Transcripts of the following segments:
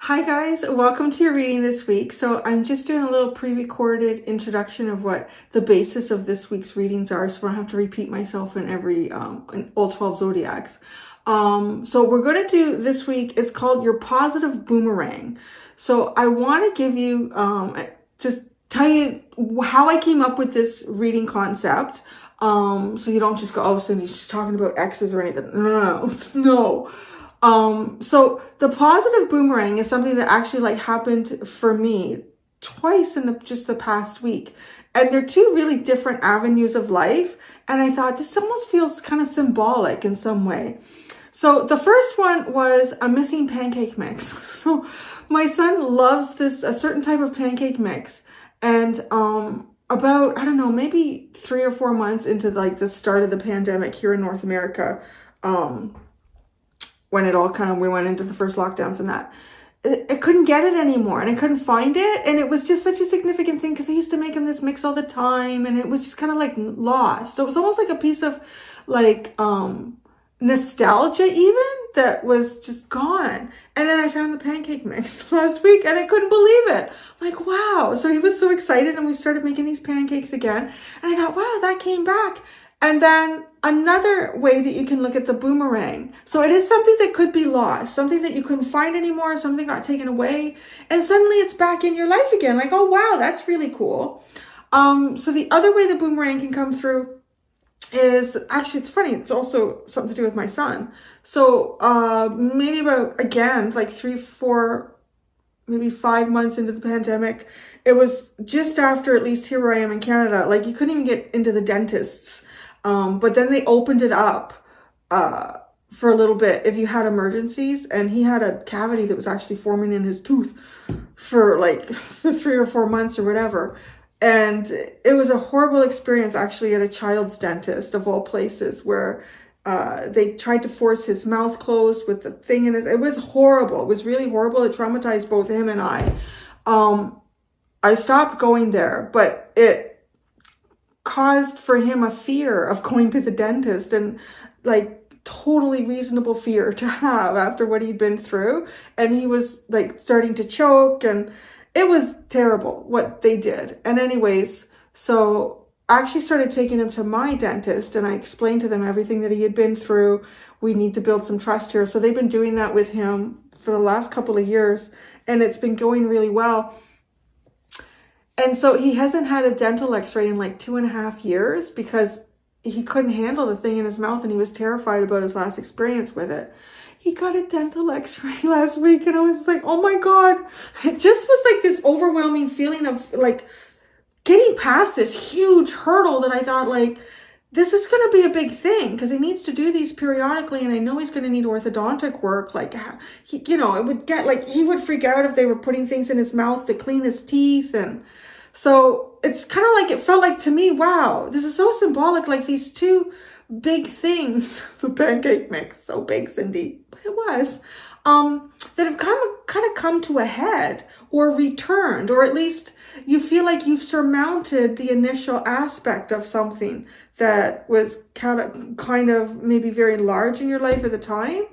Hi guys, welcome to your reading this week. So I'm just doing a little pre-recorded introduction of what the basis of this week's readings are, so I don't have to repeat myself in in all 12 zodiacs. So we're going to do this week, it's called Your Positive Boomerang. So I want to give you, just tell you how I came up with this reading concept. So you don't just go, oh, Cindy, she's talking about exes or anything. No. So the positive boomerang is something that actually happened for me twice in just the past week. And they're two really different avenues of life. And I thought this almost feels kind of symbolic in some way. So the first one was a missing pancake mix. So my son loves a certain type of pancake mix. And about, I don't know, maybe 3 or 4 months into the start of the pandemic here in North America, when it all we went into the first lockdowns and that, I couldn't get it anymore and I couldn't find it. And it was just such a significant thing because I used to make him this mix all the time and it was just kind of lost. So it was almost like a piece of nostalgia even that was just gone. And then I found the pancake mix last week and I couldn't believe it. Like, wow. So he was so excited and we started making these pancakes again. And I thought, wow, that came back. And then another way that you can look at the boomerang. So it is something that could be lost, something that you couldn't find anymore, something got taken away, and suddenly it's back in your life again. Like, oh, wow, that's really cool. So the other way the boomerang can come through is, actually, it's funny, it's also something to do with my son. So maybe about, again, like 3, 4, maybe 5 months into the pandemic, it was just after, at least here where I am in Canada, like you couldn't even get into the dentists. But then they opened it up for a little bit if you had emergencies, and he had a cavity that was actually forming in his tooth for like 3 or 4 months or whatever. And it was a horrible experience actually at a child's dentist of all places, where they tried to force his mouth closed with the thing in it. It was horrible. It was really horrible. It traumatized both him and I. I stopped going there, but it caused for him a fear of going to the dentist, and totally reasonable fear to have after what he'd been through. And he was starting to choke, and it was terrible what they did. And anyways, so I actually started taking him to my dentist and I explained to them everything that he had been through. We need to build some trust here. So they've been doing that with him for the last couple of years and it's been going really well. And so he hasn't had a dental x-ray in 2.5 years because he couldn't handle the thing in his mouth and he was terrified about his last experience with it. He got a dental x-ray last week and I was like, oh my God. It just was this overwhelming feeling of getting past this huge hurdle that I thought this is going to be a big thing because he needs to do these periodically, and I know he's going to need orthodontic work. It would get he would freak out if they were putting things in his mouth to clean his teeth. And so it's kind of it felt like to me, wow, this is so symbolic, these two big things. The pancake mix, so big, Cindy, but it was, that have kind of come to a head or returned, or at least you feel like you've surmounted the initial aspect of something that was kind of maybe very large in your life at the time.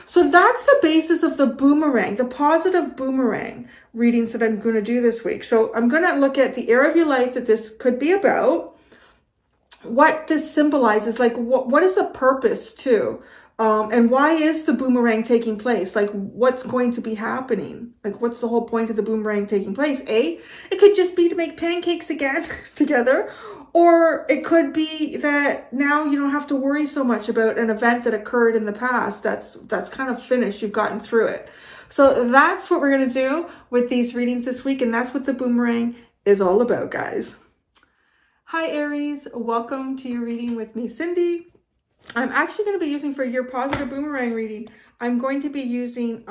So that's the basis of the boomerang, the positive boomerang readings that I'm going to do this week. So I'm going to look at the area of your life that this could be about, what this symbolizes, what is the purpose too, and why is the boomerang taking place? What's going to be happening? What's the whole point of the boomerang taking place? It could just be to make pancakes again together, or it could be that now you don't have to worry so much about an event that occurred in the past. That's kind of finished. You've gotten through it. So that's what we're going to do with these readings this week, and that's what the boomerang is all about, guys. Hi Aries, welcome to your reading with me, Cindy. I'm actually going to be using, for your positive boomerang reading, I'm going to be using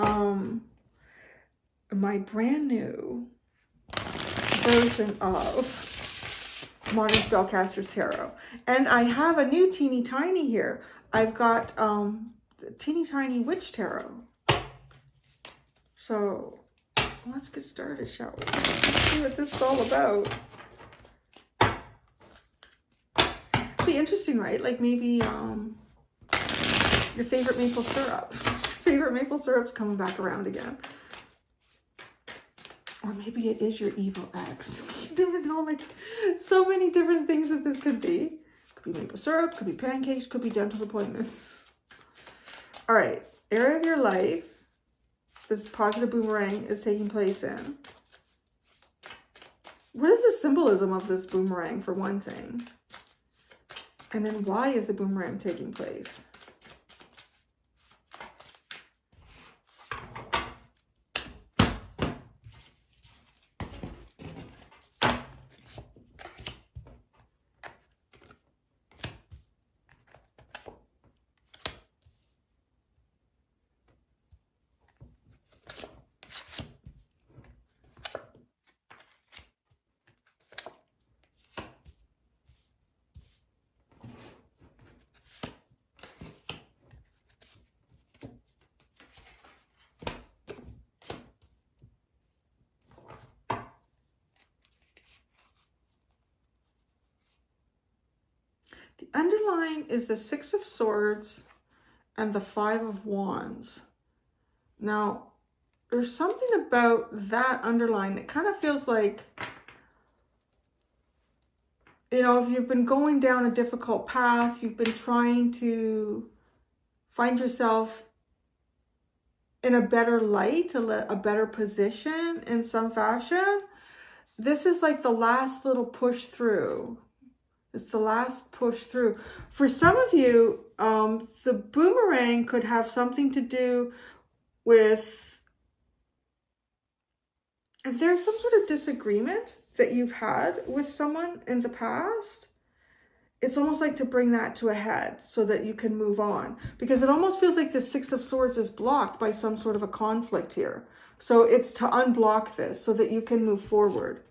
my brand new version of Modern Spellcasters Tarot. And I have a new teeny tiny here. I've got teeny tiny witch tarot. So let's get started, shall we? Let's see what this is all about. But be interesting, right? Like maybe your favorite maple syrup. Favorite maple syrup's coming back around again. Or maybe it is your evil ex. You never know, like so many different things that this could be. Could be maple syrup, could be pancakes, could be dental appointments. All right, area of your life this positive boomerang is taking place in. What is the symbolism of this boomerang, for one thing? And then why is the boomerang taking place? The underline is the Six of Swords and the Five of Wands. Now, there's something about that underline that kind of feels like, you know, if you've been going down a difficult path, you've been trying to find yourself in a better light, a better position in some fashion. This is like the last little push through. It's the last push through. For some of you, the boomerang could have something to do with, if there's some sort of disagreement that you've had with someone in the past, it's almost like to bring that to a head so that you can move on. Because it almost feels like the Six of Swords is blocked by some sort of a conflict here. So it's to unblock this so that you can move forward.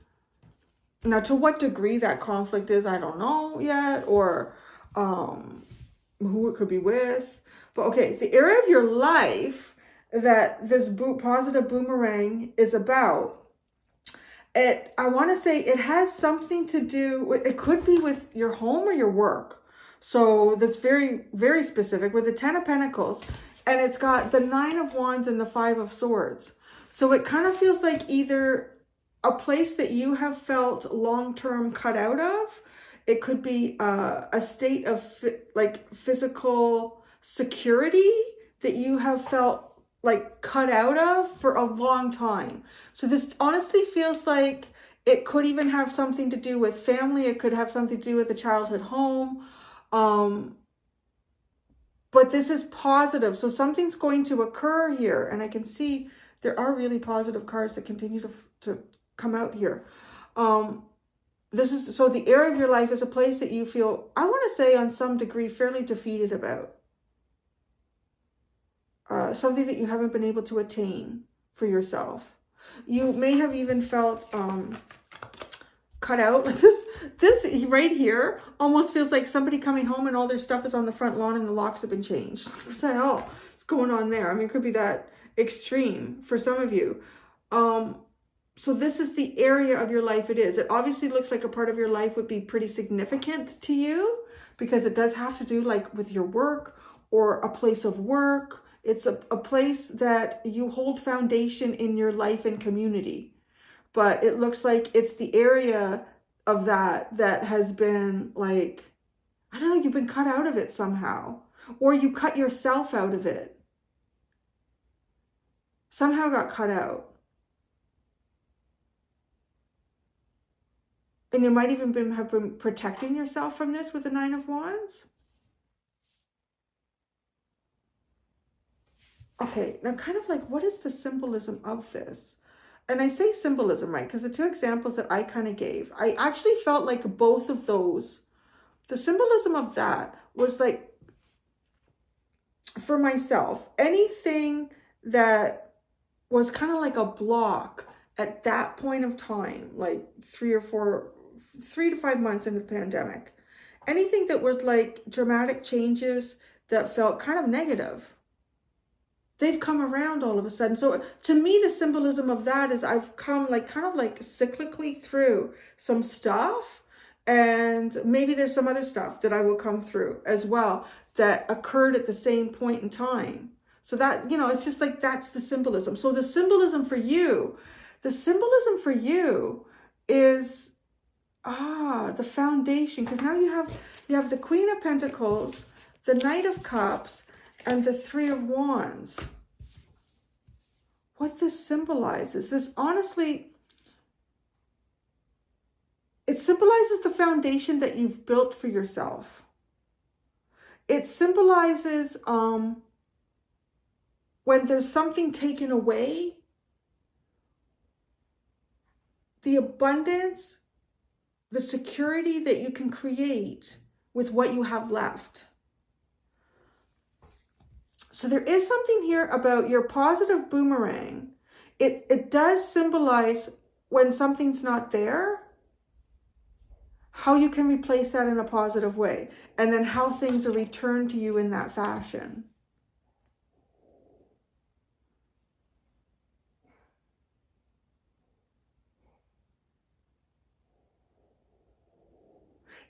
Now, to what degree that conflict is, I don't know yet, or who it could be with. But okay, the area of your life that this positive boomerang is about, I want to say it has something to do with, it could be with your home or your work. So that's very, very specific with the Ten of Pentacles. And it's got the Nine of Wands and the Five of Swords. So it kind of feels like either a place that you have felt long-term cut out of. It could be a state of like physical security that you have felt like cut out of for a long time. So this honestly feels like it could even have something to do with family. It could have something to do with a childhood home. But this is positive. So something's going to occur here. And I can see there are really positive cards that continue to come out here. This is, so the area of your life is a place that you feel, I want to say on some degree, fairly defeated about. Something that you haven't been able to attain for yourself. You may have even felt cut out. Like this right here almost feels like somebody coming home and all their stuff is on the front lawn and the locks have been changed. What's the hell? What's going on there? I mean, it could be that extreme for some of you. So this is the area of your life it is. It obviously looks like a part of your life would be pretty significant to you because it does have to do like with your work or a place of work. It's a place that you hold foundation in your life and community. But it looks like it's the area of that has been like, I don't know, you've been cut out of it somehow. Or you cut yourself out of it. Somehow got cut out. And you might even have been protecting yourself from this with the Nine of Wands. Okay, now kind of like, what is the symbolism of this? And I say symbolism, right? Because the two examples that I kind of gave, I actually felt like both of those, the symbolism of that was like, for myself, anything that was kind of like a block at that point of time, like 3 to 5 months into the pandemic, anything that was like dramatic changes that felt kind of negative, they've come around all of a sudden. So to me, the symbolism of that is I've come like kind of like cyclically through some stuff And maybe there's some other stuff that I will come through as well that occurred at the same point in time. So that, you know, it's just like, that's the symbolism. So the symbolism for you is, the foundation. Because now you have the Queen of Pentacles, the Knight of Cups, and the Three of Wands. What this symbolizes, this honestly, it symbolizes the foundation that you've built for yourself. It symbolizes when there's something taken away, the abundance, the security that you can create with what you have left. So there is something here about your positive boomerang. It does symbolize when something's not there, how you can replace that in a positive way, and then how things are returned to you in that fashion.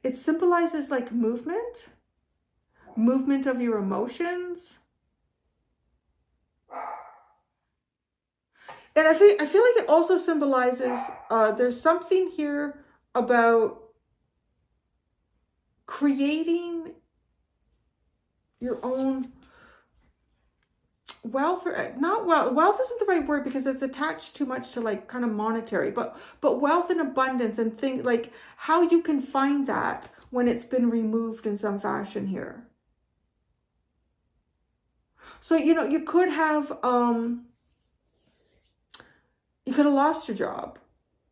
It symbolizes like movement of your emotions. And I feel like it also symbolizes, there's something here about creating your own wealth, or not wealth. Wealth isn't the right word because it's attached too much to like kind of monetary, but wealth and abundance, and think like how you can find that when it's been removed in some fashion here. So, you know, you could have lost your job,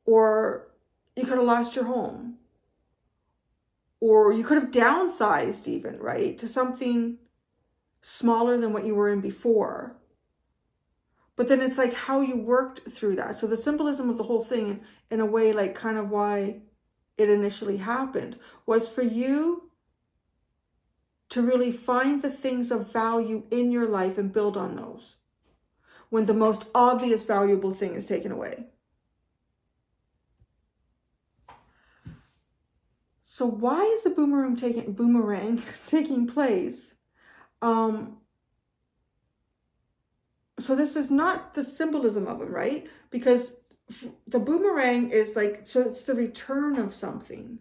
or you could have lost your home, or you could have downsized even, right, to something smaller than what you were in before. But then it's like how you worked through that. So the symbolism of the whole thing, in a way, like kind of why it initially happened, was for you to really find the things of value in your life and build on those when the most obvious valuable thing is taken away. So why is the boomerang taking place? So this is not the symbolism of them, right? Because the boomerang is like, so it's the return of something.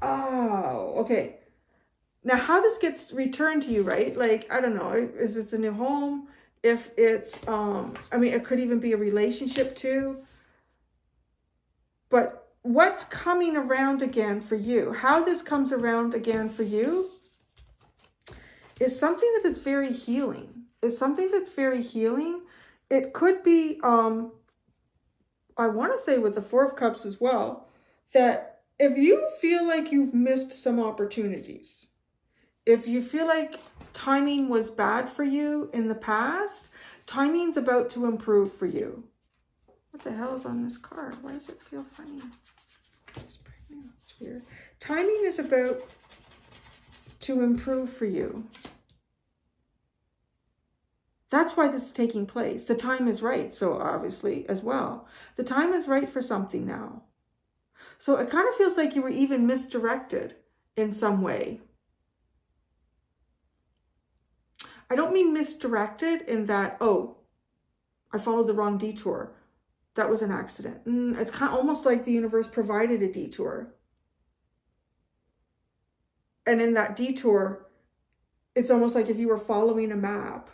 Oh, okay. Now how this gets returned to you, right? Like, I don't know if it's a new home, if it's, I mean, it could even be a relationship too. But what's coming around again for you, how this comes around again for you, is something that is very healing. It's something that's very healing. It could be, I want to say with the Four of Cups as well, that if you feel like you've missed some opportunities, if you feel like timing was bad for you in the past, timing's about to improve for you. What the hell is on this card? Why does it feel funny? It's weird. Timing is about to improve for you. That's why this is taking place. The time is right, so obviously as well. The time is right for something now. So it kind of feels like you were even misdirected in some way. I don't mean misdirected in that, oh, I followed the wrong detour. That was an accident. It's kind of almost like the universe provided a detour. And in that detour, it's almost like if you were following a map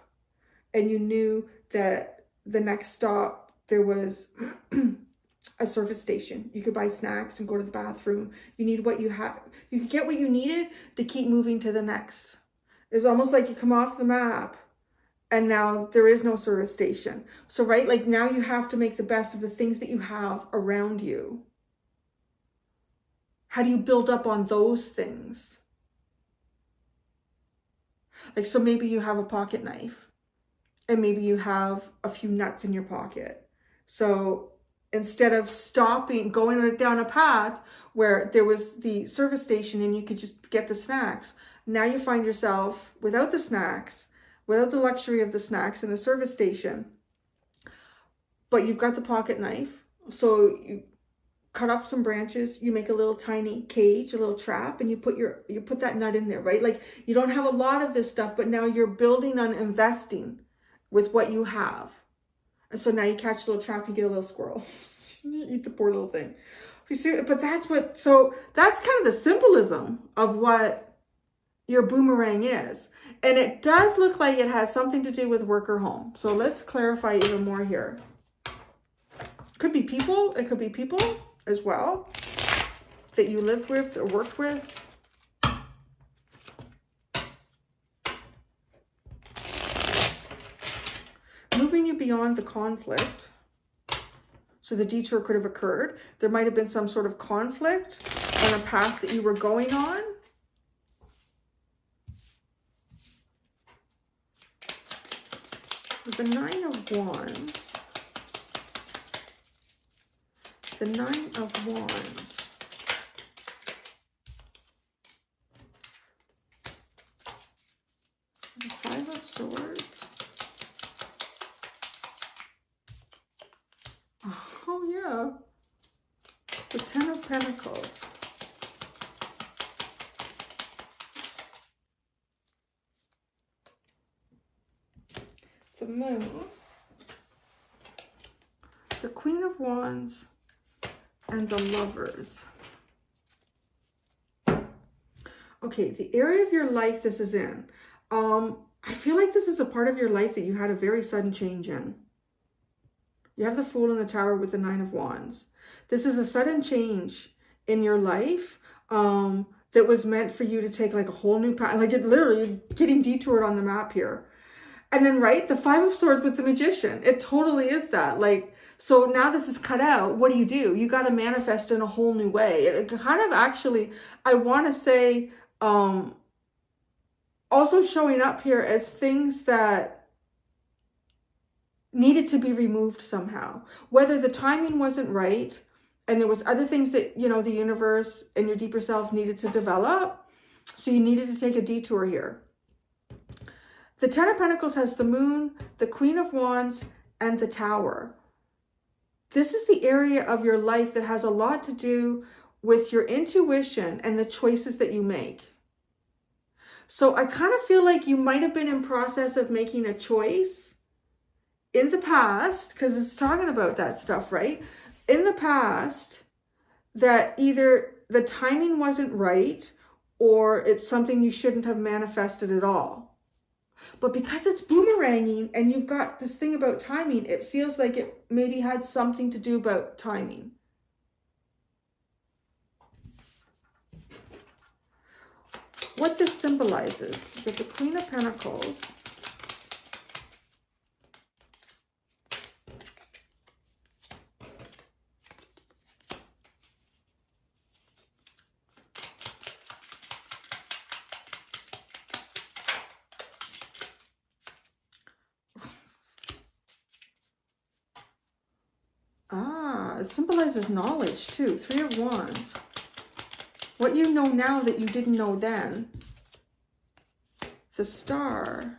and you knew that the next stop, there was a service station. You could buy snacks and go to the bathroom. You need what you have. You could get what you needed to keep moving to the next. It's almost like you come off the map and now there is no service station. So, right, like now you have to make the best of the things that you have around you. How do you build up on those things? Like, so maybe you have a pocket knife and maybe you have a few nuts in your pocket. So instead of stopping, going down a path where there was the service station and you could just get the snacks, now you find yourself without the snacks, without the luxury of the snacks in the service station, but you've got the pocket knife. So cut off some branches, you make a little tiny cage, a little trap, and you put that nut in there, right? Like you don't have a lot of this stuff, but now you're building on investing with what you have. And so now you catch a little trap, you get a little squirrel. You eat the poor little thing. You see, but so that's kind of the symbolism of what your boomerang is. And it does look like it has something to do with work or home. So let's clarify even more here. Could be people. It could be people as well that you lived with or worked with. Moving you beyond the conflict. So the detour could have occurred. There might have been some sort of conflict on a path that you were going on. The 9 of Wands. The 9 of Wands. The 5 of Swords. Oh, yeah. The 10 of Pentacles. The Moon. The Queen of Wands. And the Lovers. Okay, the area of your life this is in. I feel like this is a part of your life that you had a very sudden change in. You have the Fool in the Tower with the 9 of Wands. This is a sudden change in your life that was meant for you to take like a whole new path. Like it literally getting detoured on the map here. And then, right, the 5 of Swords with the Magician. It totally is that. Like, so now this is cut out. What do? You got to manifest in a whole new way. It kind of actually, I want to say, also showing up here as things that needed to be removed somehow. Whether the timing wasn't right and there was other things that, you know, the universe and your deeper self needed to develop. So you needed to take a detour here. The 10 of Pentacles has the Moon, the Queen of Wands, and the Tower. This is the area of your life that has a lot to do with your intuition and the choices that you make. So I kind of feel like you might have been in process of making a choice in the past, because it's talking about that stuff, right? In the past, that either the timing wasn't right or it's something you shouldn't have manifested at all. But because it's boomeranging and you've got this thing about timing, it feels like it maybe had something to do about timing. What this symbolizes, that the Queen of Pentacles it symbolizes knowledge too. 3 of Wands. What you know now that you didn't know then. The Star.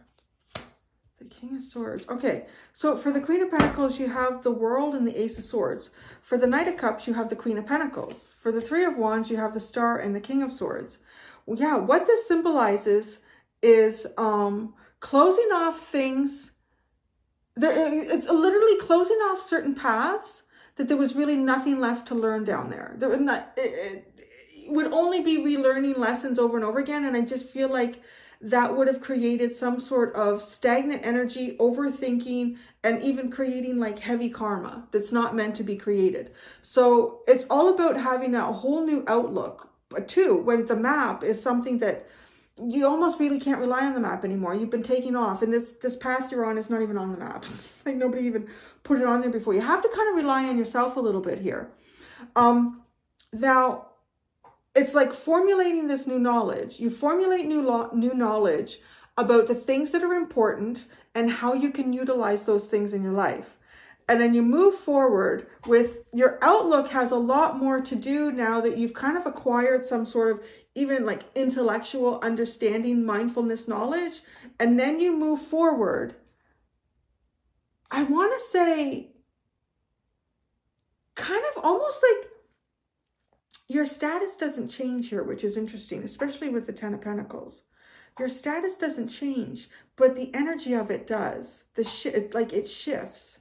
The King of Swords. Okay, so for the Queen of Pentacles, you have the World and the Ace of Swords. For the Knight of Cups, you have the Queen of Pentacles. For the 3 of Wands, you have the Star and the King of Swords. Well, yeah, what this symbolizes is closing off things. It's literally closing off certain paths that there was really nothing left to learn down there. There would not, it would only be relearning lessons over and over again. And I just feel like that would have created some sort of stagnant energy, overthinking, and even creating like heavy karma that's not meant to be created. So it's all about having a whole new outlook. But too, when the map is something that you almost really can't rely on the map anymore. You've been taking off, and this path you're on is not even on the map. It's like nobody even put it on there before. You have to kind of rely on yourself a little bit here. Now, it's like formulating this new knowledge. You formulate new knowledge about the things that are important and how you can utilize those things in your life. And then you move forward with your outlook has a lot more to do now that you've kind of acquired some sort of even like intellectual understanding, mindfulness knowledge. And then you move forward. I want to say kind of almost like your status doesn't change here, which is interesting, especially with the Ten of Pentacles. Your status doesn't change, but the energy of it does. Like it shifts,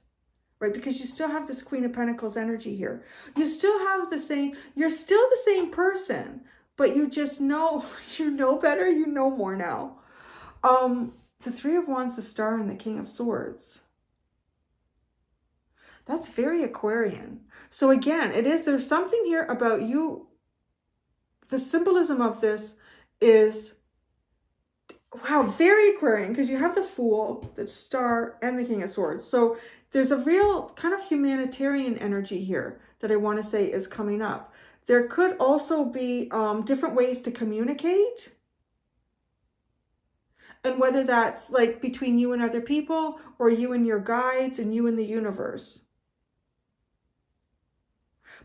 right? Because you still have this Queen of Pentacles energy here. You still have the same, you're still the same person, but you just know, you know better, you know more now. The Three of Wands, the Star, and the King of Swords. That's very Aquarian. So again, there's something here about you. The symbolism of this is, wow, very Aquarian, because you have the Fool, the Star, and the King of Swords. So there's a real kind of humanitarian energy here that I want to say is coming up. There could also be different ways to communicate. And whether that's like between you and other people, or you and your guides, and you and the universe.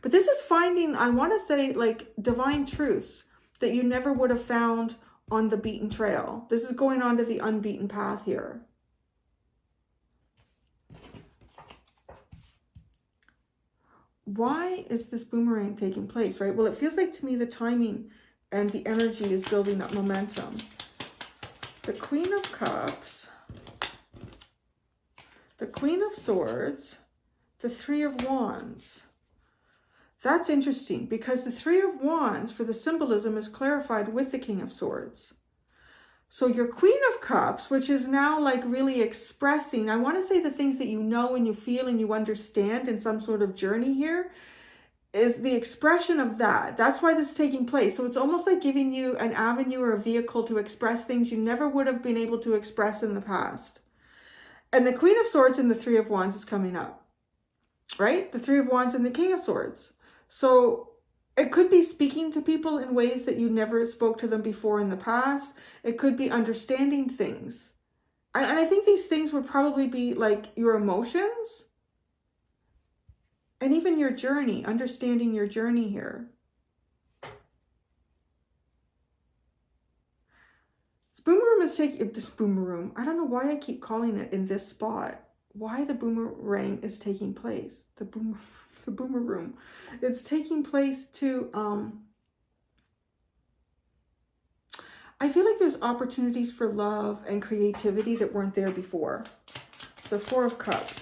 But this is finding, I want to say, like divine truths that you never would have found on the beaten trail. This is going on to the unbeaten path here. Why is this boomerang taking place, right? Well, it feels like to me the timing and the energy is building up momentum. The Queen of Cups, the Queen of Swords, the Three of Wands. That's interesting, because the Three of Wands for the symbolism is clarified with the King of Swords. So your Queen of Cups, which is now like really expressing, I want to say the things that you know and you feel and you understand in some sort of journey here, is the expression of that. That's why this is taking place. So it's almost like giving you an avenue or a vehicle to express things you never would have been able to express in the past. And the Queen of Swords and the Three of Wands is coming up, right? The Three of Wands and the King of Swords. So it could be speaking to people in ways that you never spoke to them before in the past. It could be understanding things. And I think these things would probably be like your emotions and even your journey, understanding your journey here. This boomerang is taking, this boomerang, I don't know why I keep calling it in this spot. Why the boomerang is taking place. The boomerang. It's taking place to, I feel like there's opportunities for love and creativity that weren't there before. The Four of Cups.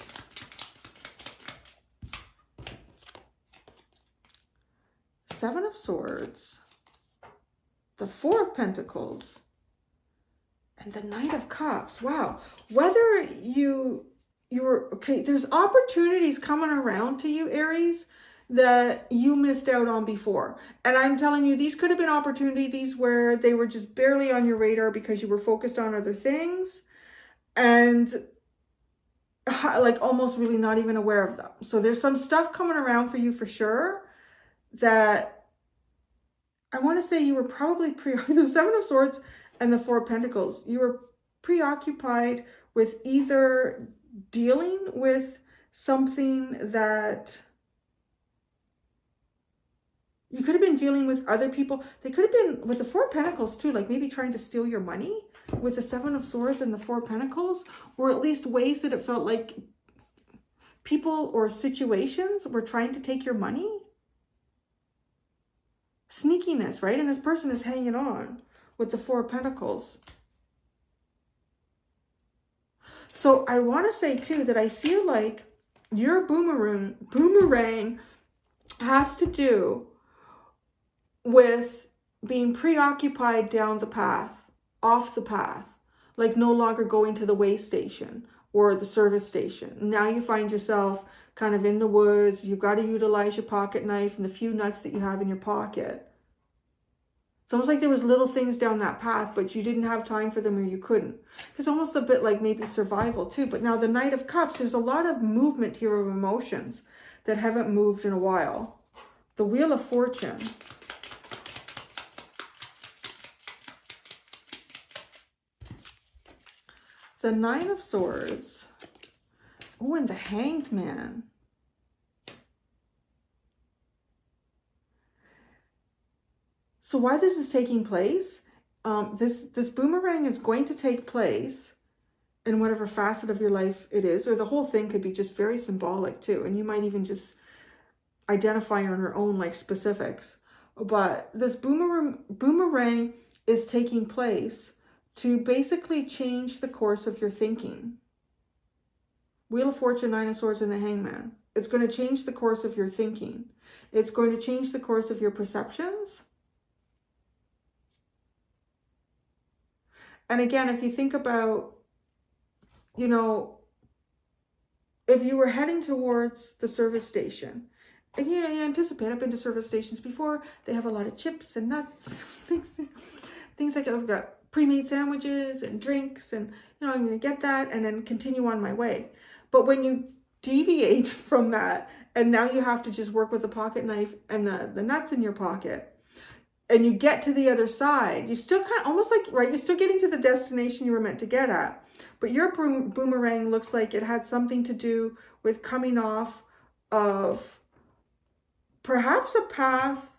Seven of Swords. The Four of Pentacles. And the Knight of Cups. Wow. Whether you're okay, there's opportunities coming around to you, Aries, that you missed out on before. And I'm telling you, these could have been opportunities where they were just barely on your radar because you were focused on other things and like almost really not even aware of them. So there's some stuff coming around for you for sure that I want to say you were probably the Seven of Swords and the Four of Pentacles. You were preoccupied with either dealing with something that you could have been dealing with other people. They could have been with the Four of Pentacles too, like maybe trying to steal your money with the Seven of Swords and the Four of Pentacles, or at least ways that it felt like people or situations were trying to take your money. Sneakiness, right? And this person is hanging on with the Four of Pentacles. So I want to say too that I feel like your boomerang has to do with being preoccupied down the path, off the path, like no longer going to the way station or the service station. Now you find yourself kind of in the woods. You've got to utilize your pocket knife and the few nuts that you have in your pocket. It's almost like there was little things down that path, but you didn't have time for them or you couldn't. It's almost a bit like maybe survival too. But now the Knight of Cups, there's a lot of movement here of emotions that haven't moved in a while. The Wheel of Fortune. The Nine of Swords. Oh, and the Hanged Man. So why this is taking place, this boomerang is going to take place in whatever facet of your life it is, or the whole thing could be just very symbolic too. And you might even just identify on your own like specifics. But this boomerang is taking place to basically change the course of your thinking. Wheel of Fortune, Nine of Swords, and the Hangman. It's going to change the course of your thinking. It's going to change the course of your perceptions. And again, if you think about, you know, if you were heading towards the service station, and you anticipate, I've been to service stations before, they have a lot of chips and nuts, things like I've got pre-made sandwiches and drinks, and I'm going to get that and then continue on my way. But when you deviate from that, and now you have to just work with the pocket knife and the nuts in your pocket, and you get to the other side, you still kind of almost like, right, you're still getting to the destination you were meant to get at. But your boomerang looks like it had something to do with coming off of perhaps a path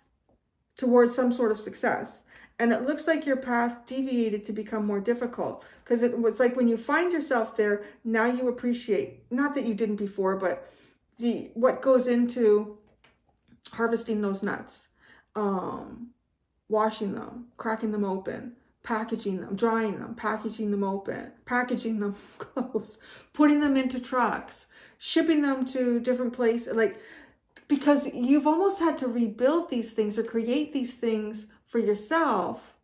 towards some sort of success. And it looks like your path deviated to become more difficult, because it was like when you find yourself there, now you appreciate, not that you didn't before, but what goes into harvesting those nuts. Washing them, cracking them open, packaging them, drying them, packaging them open, packaging them close, putting them into trucks, shipping them to different places, like, because you've almost had to rebuild these things or create these things for yourself,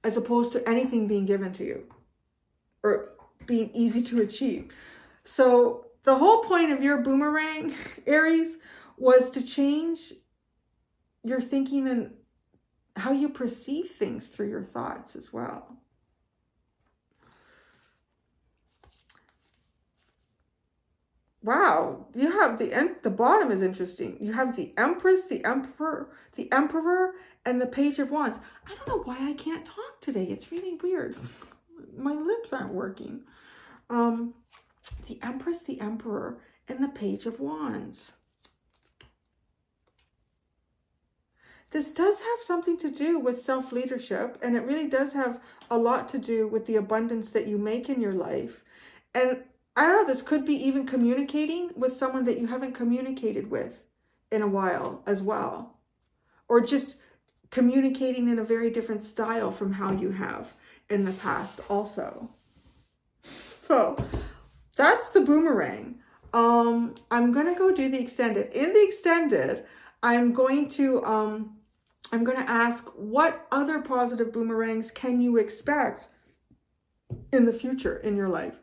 as opposed to anything being given to you or being easy to achieve. So the whole point of your boomerang, Aries, was to change your thinking and how you perceive things through your thoughts as well. Wow, you have the bottom is interesting. You have the Empress, the Emperor, and the Page of Wands. I don't know why I can't talk today. It's really weird. My lips aren't working. The Empress, the Emperor, and the Page of Wands. This does have something to do with self-leadership, and it really does have a lot to do with the abundance that you make in your life. And I don't know, this could be even communicating with someone that you haven't communicated with in a while as well. Or just communicating in a very different style from how you have in the past also. So that's the boomerang. I'm going to go do the extended. In the extended, I'm going to ask, what other positive boomerangs can you expect in the future in your life?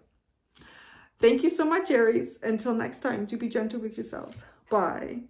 Thank you so much, Aries. Until next time, do be gentle with yourselves. Bye.